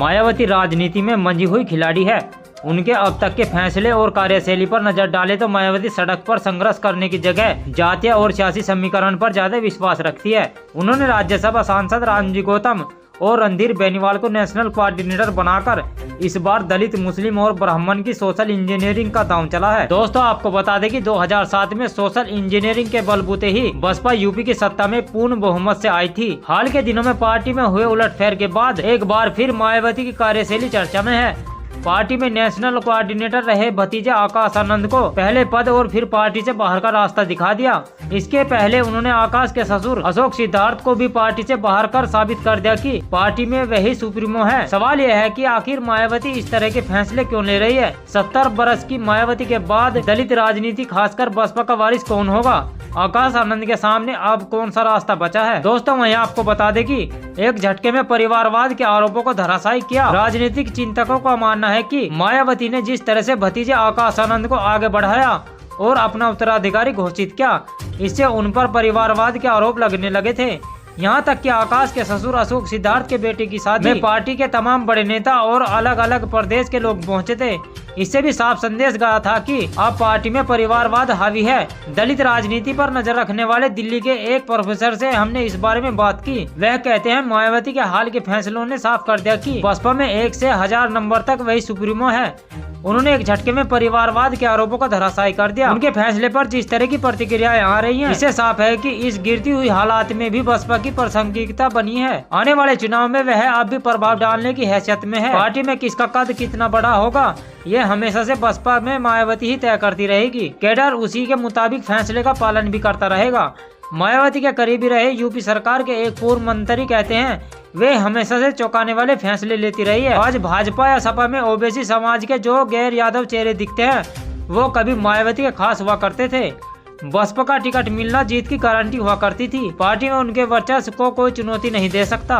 मायावती राजनीति में मंजी हुई खिलाड़ी है। उनके अब तक के फैसले और कार्यशैली पर नजर डालें तो मायावती सड़क पर संघर्ष करने की जगह जातीय और सियासी समीकरण पर ज्यादा विश्वास रखती है। उन्होंने राज्यसभा सांसद रामजी गौतम और रणधीर बेनीवाल को नेशनल कोऑर्डिनेटर बनाकर इस बार दलित, मुस्लिम और ब्राह्मण की सोशल इंजीनियरिंग का दांव चला है। दोस्तों, आपको बता दें कि 2007 में सोशल इंजीनियरिंग के बलबूते ही बसपा यूपी की सत्ता में पूर्ण बहुमत से आई थी। हाल के दिनों में पार्टी में हुए उलटफेर के बाद एक बार फिर मायावती की कार्यशैली चर्चा में है। पार्टी में नेशनल कोऑर्डिनेटर रहे भतीजे आकाश आनंद को पहले पद और फिर पार्टी से बाहर का रास्ता दिखा दिया। इसके पहले उन्होंने आकाश के ससुर अशोक सिद्धार्थ को भी पार्टी से बाहर कर साबित कर दिया कि पार्टी में वही सुप्रीमो है। सवाल यह है कि आखिर मायावती इस तरह के फैसले क्यों ले रही है। 70 बरस की मायावती के बाद दलित राजनीति, खासकर बसपा का वारिस कौन होगा? आकाश आनंद के सामने अब कौन सा रास्ता बचा है? दोस्तों, वहीं आपको बता दें कि एक झटके में परिवारवाद के आरोपों को धराशायी किया। राजनीतिक चिंतकों का मानना है कि मायावती ने जिस तरह से भतीजे आकाश आनंद को आगे बढ़ाया और अपना उत्तराधिकारी घोषित किया, इससे उन पर परिवारवाद के आरोप लगने लगे थे। यहाँ तक कि आकाश के ससुर अशोक सिद्धार्थ के बेटे की शादी में पार्टी के तमाम बड़े नेता और अलग अलग प्रदेश के लोग पहुँचे थे। इससे भी साफ संदेश गया था कि अब पार्टी में परिवारवाद हावी है। दलित राजनीति पर नजर रखने वाले दिल्ली के एक प्रोफेसर से हमने इस बारे में बात की। वह कहते हैं मायावती के हाल के फैसलों ने साफ कर दिया कि बसपा में 1 से 1000 नंबर तक वही सुप्रीमो है। उन्होंने एक झटके में परिवारवाद के आरोपों को धराशायी कर दिया। उनके फैसले पर जिस तरह की प्रतिक्रियाएं आ रही हैं, इससे साफ है कि इस गिरती हुई हालात में भी बसपा की प्रासंगिकता बनी है। आने वाले चुनाव में वह अब भी प्रभाव डालने की हैसियत में है। पार्टी में किसका कद कितना बड़ा होगा, ये हमेशा से बसपा में मायावती ही तय करती रहेगी। कैडर उसी के मुताबिक फैसले का पालन भी करता रहेगा। मायावती के करीबी रहे यूपी सरकार के एक पूर्व मंत्री कहते हैं वे हमेशा से चौंकाने वाले फैसले लेती रही है। आज भाजपा या सपा में ओबीसी समाज के जो गैर यादव चेहरे दिखते हैं, वो कभी मायावती के खास हुआ करते थे। बसपा का टिकट मिलना जीत की गारंटी हुआ करती थी। पार्टी में उनके वर्चस्व को कोई चुनौती नहीं दे सकता।